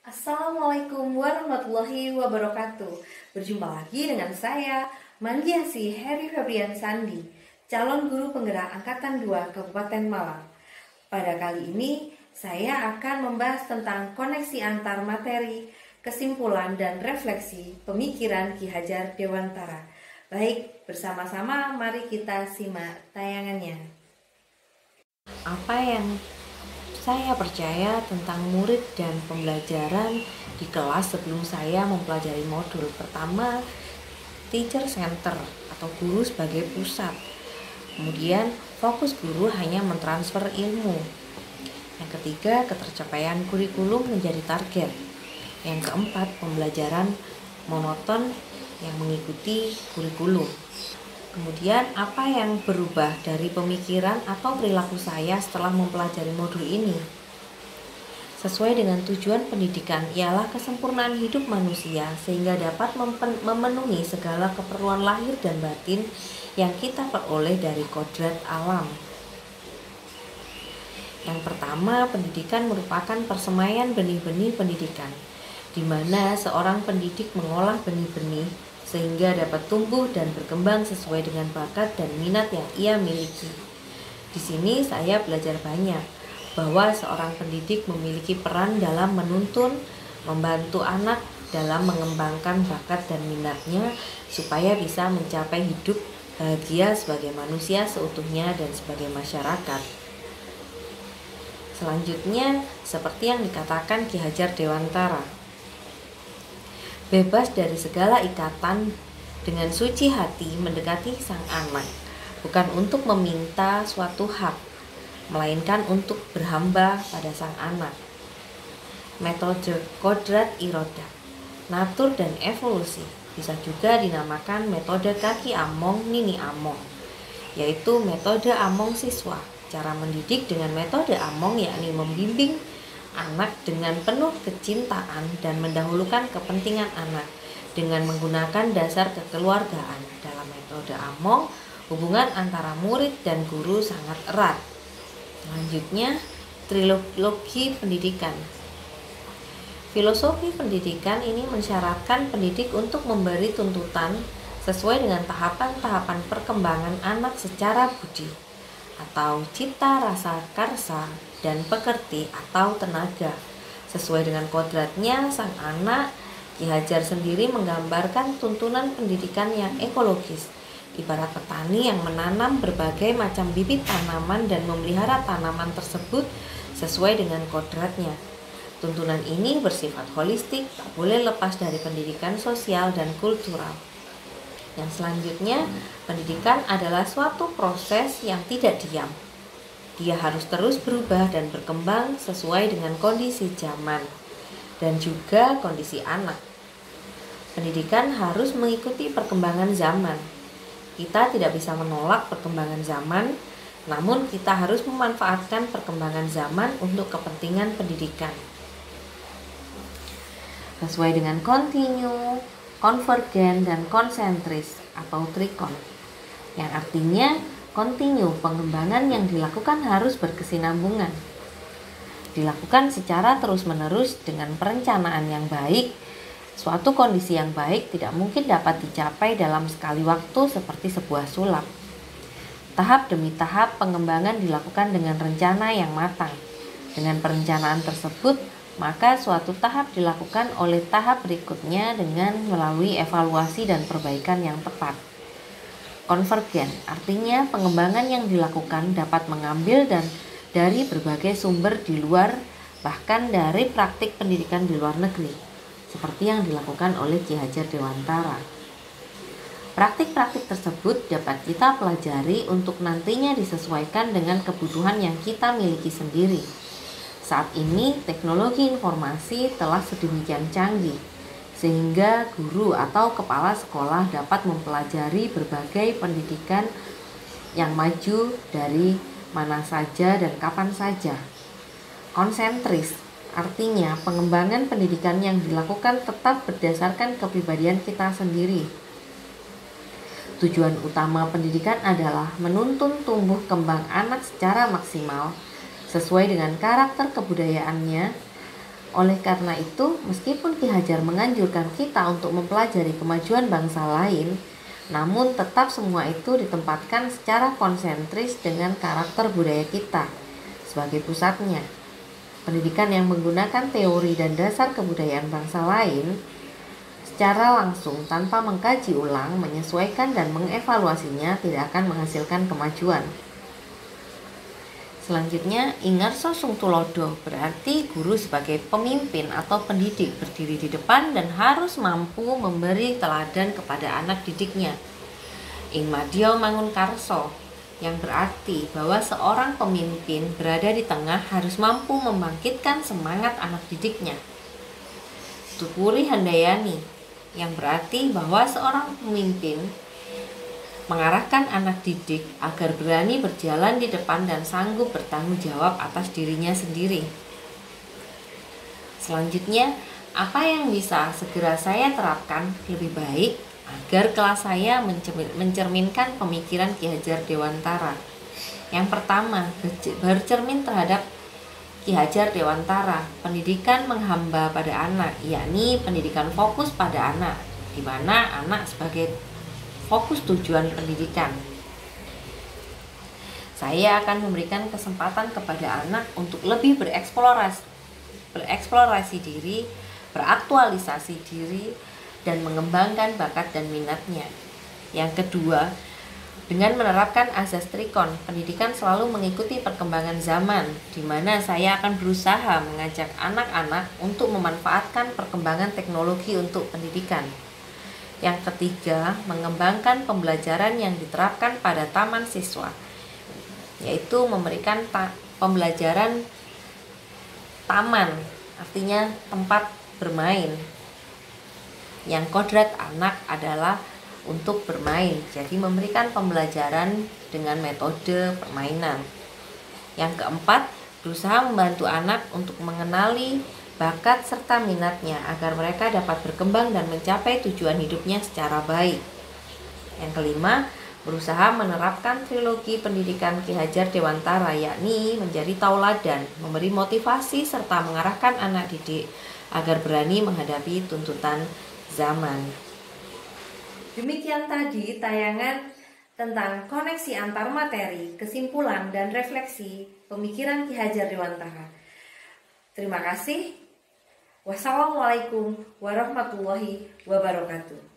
Assalamualaikum warahmatullahi wabarakatuh. Berjumpa lagi dengan saya, Manggiasi Heri Febrian Sandi, calon guru penggerak Angkatan 2 Kabupaten Malang. Pada kali ini, saya akan membahas tentang koneksi antar materi, kesimpulan dan refleksi pemikiran Ki Hajar Dewantara. Baik, bersama-sama mari kita simak tayangannya. Apa yang saya percaya tentang murid dan pembelajaran di kelas sebelum saya mempelajari modul pertama, teacher center atau guru sebagai pusat. Kemudian fokus guru hanya mentransfer ilmu. Yang ketiga, ketercapaian kurikulum menjadi target. Yang keempat, pembelajaran monoton yang mengikuti kurikulum. Kemudian apa yang berubah dari pemikiran atau perilaku saya setelah mempelajari modul ini? Sesuai dengan tujuan pendidikan ialah kesempurnaan hidup manusia sehingga dapat memenuhi segala keperluan lahir dan batin yang kita peroleh dari kodrat alam. Yang pertama, pendidikan merupakan persemaian benih-benih pendidikan, di mana seorang pendidik mengolah benih-benih sehingga dapat tumbuh dan berkembang sesuai dengan bakat dan minat yang ia miliki. Di sini saya belajar banyak bahwa seorang pendidik memiliki peran dalam menuntun, membantu anak dalam mengembangkan bakat dan minatnya supaya bisa mencapai hidup bahagia sebagai manusia seutuhnya dan sebagai masyarakat. Selanjutnya, seperti yang dikatakan Ki Hajar Dewantara, bebas dari segala ikatan, dengan suci hati mendekati sang anak, bukan untuk meminta suatu hak, melainkan untuk berhamba pada sang anak. Metode kodrat iroda, natur dan evolusi, bisa juga dinamakan metode kaki among nini among, yaitu metode among siswa. Cara mendidik dengan metode among yakni membimbing anak dengan penuh kecintaan dan mendahulukan kepentingan anak dengan menggunakan dasar kekeluargaan. Dalam metode among, hubungan antara murid dan guru sangat erat. Selanjutnya, trilogi pendidikan. Filosofi pendidikan ini mensyaratkan pendidik untuk memberi tuntutan sesuai dengan tahapan-tahapan perkembangan anak secara budi atau cita rasa karsa dan pekerti atau tenaga. Sesuai dengan kodratnya sang anak, Ki Hajar sendiri menggambarkan tuntunan pendidikan yang ekologis, ibarat petani yang menanam berbagai macam bibit tanaman dan memelihara tanaman tersebut sesuai dengan kodratnya. Tuntunan ini bersifat holistik, tak boleh lepas dari pendidikan sosial dan kultural. Yang selanjutnya, pendidikan adalah suatu proses yang tidak diam. Dia harus terus berubah dan berkembang sesuai dengan kondisi zaman dan juga kondisi anak. Pendidikan harus mengikuti perkembangan zaman. Kita tidak bisa menolak perkembangan zaman, namun kita harus memanfaatkan perkembangan zaman untuk kepentingan pendidikan. Sesuai dengan kontinu, konvergen, dan konsentris atau trikon, yang artinya kontinu, pengembangan yang dilakukan harus berkesinambungan, dilakukan secara terus-menerus dengan perencanaan yang baik. Suatu kondisi yang baik tidak mungkin dapat dicapai dalam sekali waktu seperti sebuah sulap. Tahap demi tahap pengembangan dilakukan dengan rencana yang matang. Dengan perencanaan tersebut, maka suatu tahap dilakukan oleh tahap berikutnya dengan melalui evaluasi dan perbaikan yang tepat. Konvergen artinya pengembangan yang dilakukan dapat mengambil dan dari berbagai sumber di luar, bahkan dari praktik pendidikan di luar negeri, seperti yang dilakukan oleh Ki Hajar Dewantara. Praktik-praktik tersebut dapat kita pelajari untuk nantinya disesuaikan dengan kebutuhan yang kita miliki sendiri. Saat ini teknologi informasi telah sedemikian canggih sehingga guru atau kepala sekolah dapat mempelajari berbagai pendidikan yang maju dari mana saja dan kapan saja. Konsentris artinya pengembangan pendidikan yang dilakukan tetap berdasarkan kepribadian kita sendiri. Tujuan utama pendidikan adalah menuntun tumbuh kembang anak secara maksimal sesuai dengan karakter kebudayaannya, Oleh karena itu, meskipun Ki Hajar menganjurkan kita untuk mempelajari kemajuan bangsa lain, namun tetap semua itu ditempatkan secara konsentris dengan karakter budaya kita sebagai pusatnya. Pendidikan yang menggunakan teori dan dasar kebudayaan bangsa lain secara langsung tanpa mengkaji ulang, menyesuaikan dan mengevaluasinya tidak akan menghasilkan kemajuan. Selanjutnya, Ingarso Sung Tulodo berarti guru sebagai pemimpin atau pendidik berdiri di depan dan harus mampu memberi teladan kepada anak didiknya. Ingmadyo Mangunkarso yang berarti bahwa seorang pemimpin berada di tengah harus mampu membangkitkan semangat anak didiknya. Tukuri Handayani yang berarti bahwa seorang pemimpin mengarahkan anak didik agar berani berjalan di depan dan sanggup bertanggung jawab atas dirinya sendiri. Selanjutnya, apa yang bisa segera saya terapkan lebih baik agar kelas saya mencerminkan pemikiran Ki Hajar Dewantara? Yang pertama, bercermin terhadap Ki Hajar Dewantara, pendidikan menghamba pada anak, yakni pendidikan fokus pada anak, di mana anak sebagai fokus tujuan pendidikan. Saya akan memberikan kesempatan kepada anak untuk lebih bereksplorasi diri, beraktualisasi diri, dan mengembangkan bakat dan minatnya. Yang kedua, dengan menerapkan azas Trikon, pendidikan selalu mengikuti perkembangan zaman, di mana saya akan berusaha mengajak anak-anak untuk memanfaatkan perkembangan teknologi untuk pendidikan. Yang ketiga, mengembangkan pembelajaran yang diterapkan pada taman siswa, yaitu memberikan pembelajaran taman, artinya tempat bermain, yang kodrat anak adalah untuk bermain, jadi memberikan pembelajaran dengan metode permainan. Yang keempat, berusaha membantu anak untuk mengenali bakat serta minatnya agar mereka dapat berkembang dan mencapai tujuan hidupnya secara baik. Yang kelima, berusaha menerapkan trilogi pendidikan Ki Hajar Dewantara, yakni menjadi tauladan, memberi motivasi serta mengarahkan anak didik agar berani menghadapi tuntutan zaman. Demikian tadi tayangan tentang koneksi antar materi, kesimpulan, dan refleksi pemikiran Ki Hajar Dewantara. Terima kasih. Wassalamualaikum warahmatullahi wabarakatuh.